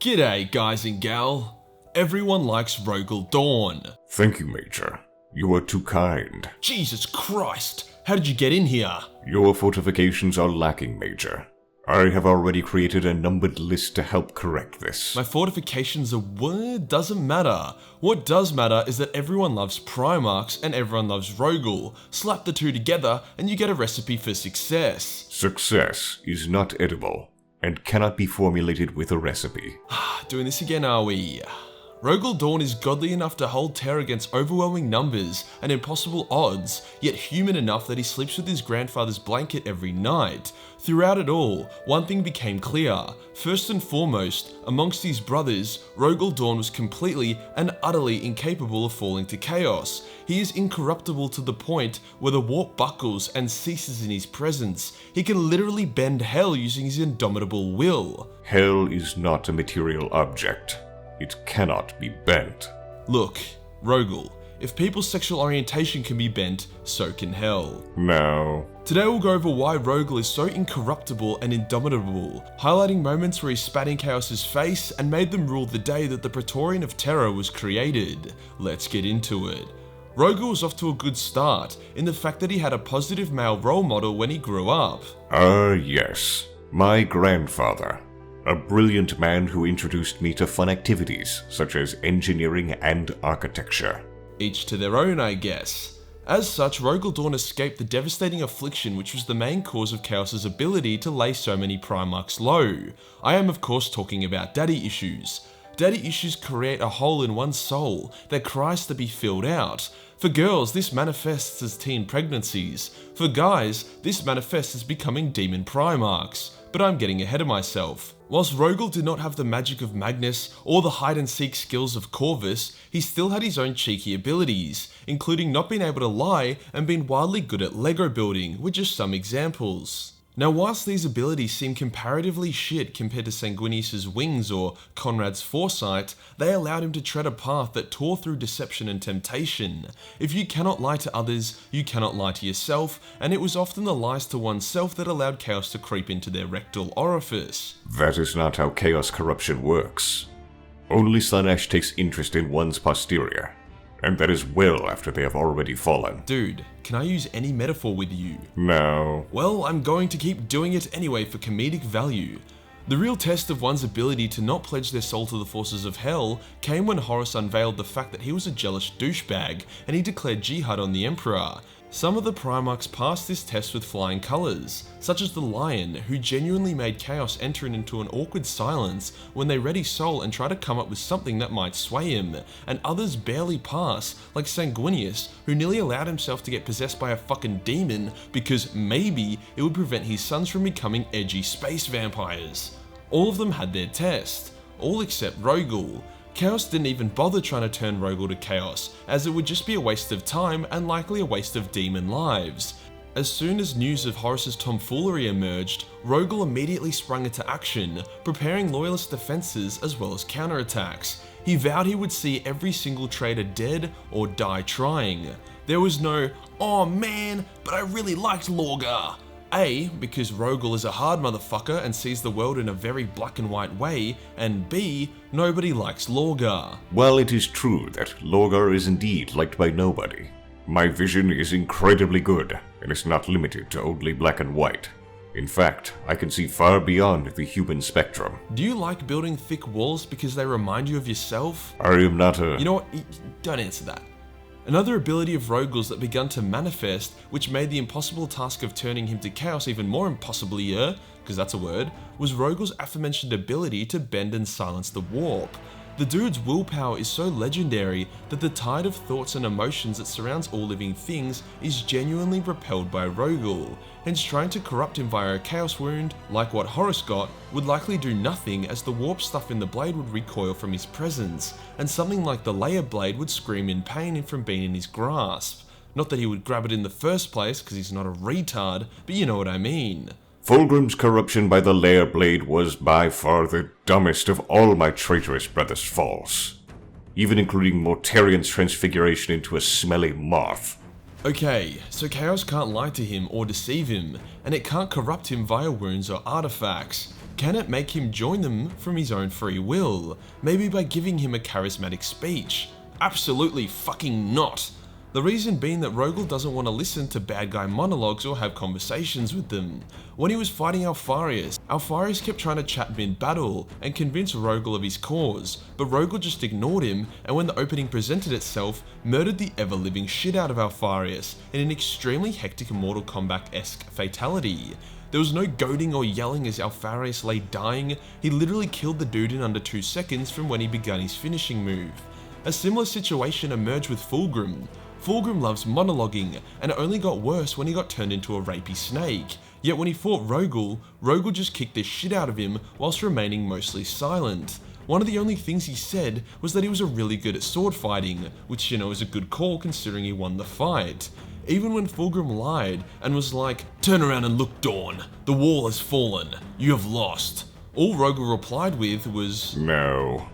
G'day guys and gal. Everyone likes Rogal Dorn. Thank you, Major. You are too kind. Jesus Christ, how did you get in here? Your fortifications are lacking, Major. I have already created a numbered list to help correct this. My fortifications are what? Doesn't matter. What does matter is that everyone loves Primarchs and everyone loves Rogal. Slap the two together and you get a recipe for success. Success is not edible and cannot be formulated with a recipe. Doing this again, are we? Rogal Dorn is godly enough to hold Terra against overwhelming numbers and impossible odds, yet human enough that he sleeps with his grandfather's blanket every night. Throughout it all, one thing became clear. First and foremost, amongst his brothers, Rogal Dorn was completely and utterly incapable of falling to chaos. He is incorruptible to the point where the warp buckles and ceases in his presence. He can literally bend hell using his indomitable will. Hell is not a material object. It cannot be bent. Look, Rogal, if people's sexual orientation can be bent, so can hell. No. Today we'll go over why Rogal is so incorruptible and indomitable, highlighting moments where he spat in Chaos's face and made them rule the day that the Praetorian of Terra was created. Let's get into it. Rogal was off to a good start, in the fact that he had a positive male role model when he grew up. Yes. My grandfather. A brilliant man who introduced me to fun activities, such as engineering and architecture. Each to their own, I guess. As such, Rogal Dorn escaped the devastating affliction which was the main cause of Chaos's ability to lay so many Primarchs low. I am of course talking about daddy issues. Daddy issues create a hole in one's soul that cries to be filled out. For girls, this manifests as teen pregnancies. For guys, this manifests as becoming demon Primarchs. But I'm getting ahead of myself. Whilst Rogal did not have the magic of Magnus or the hide-and-seek skills of Corvus, he still had his own cheeky abilities, including not being able to lie and being wildly good at Lego building, with just some examples. Now, whilst these abilities seem comparatively shit compared to Sanguinius's wings or Conrad's foresight, they allowed him to tread a path that tore through deception and temptation. If you cannot lie to others, you cannot lie to yourself, and it was often the lies to oneself that allowed chaos to creep into their rectal orifice. That is not how chaos corruption works. Only Slaanesh takes interest in one's posterior, and that is well after they have already fallen. Dude, can I use any metaphor with you? No. Well, I'm going to keep doing it anyway for comedic value. The real test of one's ability to not pledge their soul to the forces of hell came when Horus unveiled the fact that he was a jealous douchebag and he declared jihad on the Emperor. Some of the Primarchs passed this test with flying colours, such as the Lion, who genuinely made Chaos enter into an awkward silence when they read his soul and try to come up with something that might sway him, and others barely pass, like Sanguinius, who nearly allowed himself to get possessed by a fucking demon because maybe it would prevent his sons from becoming edgy space vampires. All of them had their test, all except Rogal. Chaos didn't even bother trying to turn Rogal to Chaos, as it would just be a waste of time and likely a waste of demon lives. As soon as news of Horus's tomfoolery emerged, Rogal immediately sprung into action, preparing loyalist defenses as well as counterattacks. He vowed he would see every single traitor dead or die trying. There was no, "Oh man, but I really liked Lorgar." A, because Rogal is a hard motherfucker and sees the world in a very black and white way, and B, nobody likes Lorgar. While it is true that Lorgar is indeed liked by nobody, my vision is incredibly good and is not limited to only black and white. In fact, I can see far beyond the human spectrum. Do you like building thick walls because they remind you of yourself? I am not a... You know what? Don't answer that. Another ability of Rogal's that began to manifest, which made the impossible task of turning him to chaos even more impossible-ier, because that's a word, was Rogal's aforementioned ability to bend and silence the warp. The dude's willpower is so legendary that the tide of thoughts and emotions that surrounds all living things is genuinely repelled by Rogal, hence trying to corrupt him via a chaos wound, like what Horus got, would likely do nothing as the warp stuff in the blade would recoil from his presence, and something like the layer blade would scream in pain from being in his grasp. Not that he would grab it in the first place, because he's not a retard, but you know what I mean. Fulgrim's corruption by the layer blade was by far the dumbest of all my traitorous brother's falls, even including Mortarian's transfiguration into a smelly moth. Okay, so Chaos can't lie to him or deceive him, and it can't corrupt him via wounds or artifacts. Can it make him join them from his own free will? Maybe by giving him a charismatic speech? Absolutely fucking not. The reason being that Rogal doesn't want to listen to bad guy monologues or have conversations with them. When he was fighting Alfarius kept trying to chat mid-battle and convince Rogal of his cause, but Rogal just ignored him, and when the opening presented itself, murdered the ever-living shit out of Alfarius in an extremely hectic Mortal Kombat-esque fatality. There was no goading or yelling as Alfarius lay dying, he literally killed the dude in under 2 seconds from when he began his finishing move. A similar situation emerged with Fulgrim. Fulgrim loves monologuing, and it only got worse when he got turned into a rapey snake. Yet when he fought Rogal, Rogal just kicked the shit out of him whilst remaining mostly silent. One of the only things he said was that he was really good at sword fighting, which is a good call considering he won the fight. Even when Fulgrim lied and was like, "Turn around and look, Dorn, the wall has fallen, you have lost," all Rogal replied with was, "No."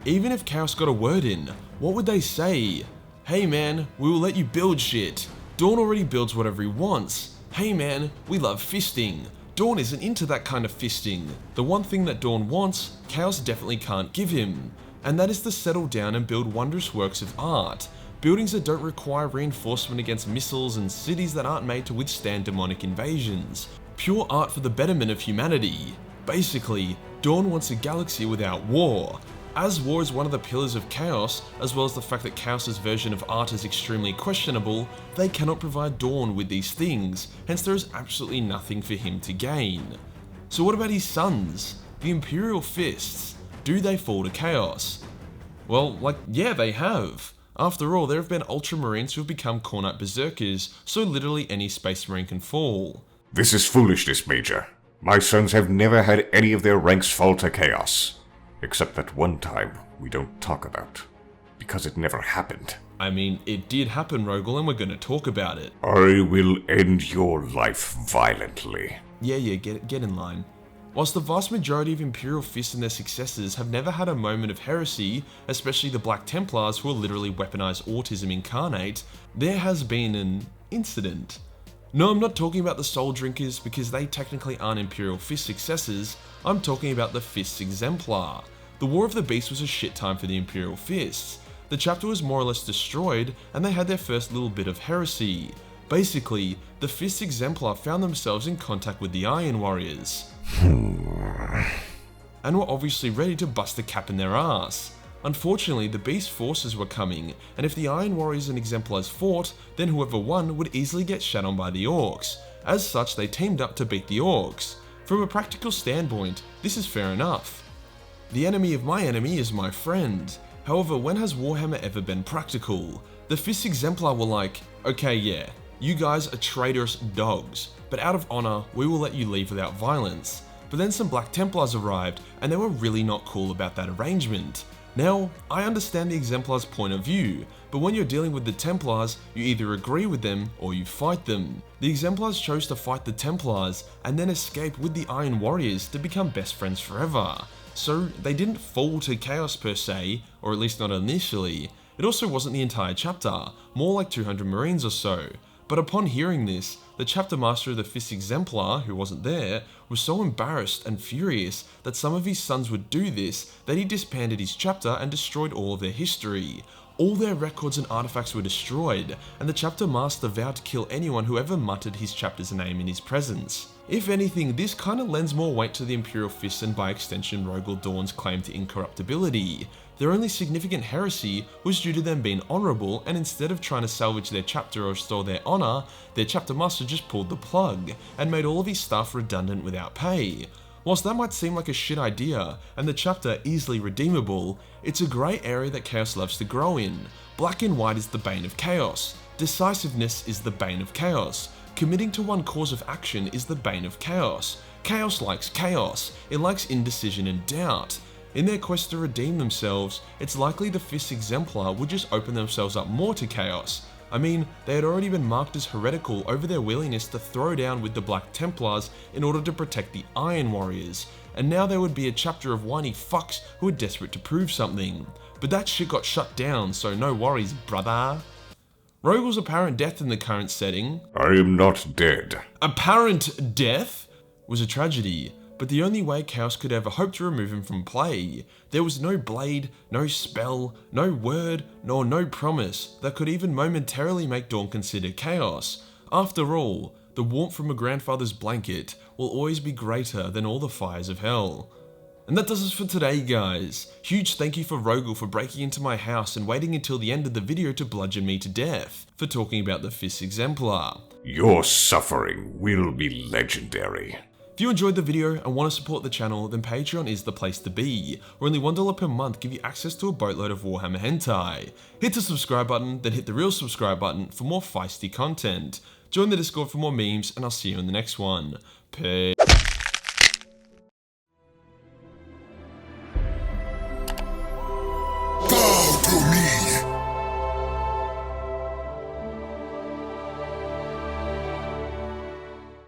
Even if Chaos got a word in, what would they say? "Hey man, we will let you build shit. Dorn already builds whatever he wants. Hey man, we love fisting. Dorn isn't into that kind of fisting." The one thing that Dorn wants, Chaos definitely can't give him, and that is to settle down and build wondrous works of art. Buildings that don't require reinforcement against missiles and cities that aren't made to withstand demonic invasions. Pure art for the betterment of humanity. Basically, Dorn wants a galaxy without war. As war is one of the pillars of Chaos, as well as the fact that Chaos's version of art is extremely questionable, they cannot provide Dorn with these things, hence there is absolutely nothing for him to gain. So what about his sons? The Imperial Fists? Do they fall to Chaos? Well, yeah, they have. After all, there have been Ultramarines who have become Cornite Berserkers, so literally any Space Marine can fall. "This is foolishness, Major. My sons have never had any of their ranks fall to Chaos. Except that one time we don't talk about. Because it never happened." I mean, it did happen, Rogal, and we're gonna talk about it. "I will end your life violently." Yeah, get in line. Whilst the vast majority of Imperial Fists and their successors have never had a moment of heresy, especially the Black Templars who are literally weaponized autism incarnate, there has been an incident. No, I'm not talking about the Soul Drinkers because they technically aren't Imperial Fist successors, I'm talking about the Fists Exemplar. The War of the Beast was a shit time for the Imperial Fists. The chapter was more or less destroyed and they had their first little bit of heresy. Basically, the Fists Exemplar found themselves in contact with the Iron Warriors. And were obviously ready to bust a cap in their ass. Unfortunately, the Beast forces were coming, and if the Iron Warriors and Exemplars fought, then whoever won would easily get shat on by the Orcs. As such, they teamed up to beat the Orcs. From a practical standpoint, this is fair enough. The enemy of my enemy is my friend. However, when has Warhammer ever been practical? The Fist Exemplar were like, okay yeah, you guys are traitorous dogs, but out of honor, we will let you leave without violence. But then some Black Templars arrived, and they were really not cool about that arrangement. Now, I understand the Exemplar's point of view, but when you're dealing with the Templars, you either agree with them or you fight them. The Exemplars chose to fight the Templars and then escape with the Iron Warriors to become best friends forever. So they didn't fall to Chaos per se, or at least not initially. It also wasn't the entire chapter, more like 200 Marines or so. But upon hearing this, the chapter master of the Fist Exemplar, who wasn't there, was so embarrassed and furious that some of his sons would do this that he disbanded his chapter and destroyed all of their history. All their records and artifacts were destroyed, and the chapter master vowed to kill anyone who ever muttered his chapter's name in his presence. If anything, this kinda lends more weight to the Imperial Fists and by extension Rogal Dorn's claim to incorruptibility. Their only significant heresy was due to them being honourable, and instead of trying to salvage their chapter or restore their honour, their chapter master just pulled the plug, and made all of his staff redundant without pay. Whilst that might seem like a shit idea, and the chapter easily redeemable, it's a grey area that Chaos loves to grow in. Black and white is the bane of Chaos. Decisiveness is the bane of Chaos. Committing to one course of action is the bane of Chaos. Chaos likes chaos. It likes indecision and doubt. In their quest to redeem themselves, it's likely the Fist Exemplar would just open themselves up more to Chaos. I mean, they had already been marked as heretical over their willingness to throw down with the Black Templars in order to protect the Iron Warriors, and now there would be a chapter of whiny fucks who are desperate to prove something. But that shit got shut down, so no worries, brother. Rogal's apparent death in the current setting, "I am not dead." apparent death, was a tragedy. but the only way Chaos could ever hope to remove him from play. There was no blade, no spell, no word, nor no promise that could even momentarily make Dorn consider Chaos. After all, the warmth from a grandfather's blanket will always be greater than all the fires of hell. And that does us for today, guys. Huge thank you for Rogal for breaking into my house and waiting until the end of the video to bludgeon me to death, for talking about the Fifth Exemplar. Your suffering will be legendary. If you enjoyed the video and want to support the channel, then Patreon is the place to be, where only $1 per month give you access to a boatload of Warhammer hentai. Hit the subscribe button, then hit the real subscribe button for more feisty content. Join the Discord for more memes, and I'll see you in the next one. Peace.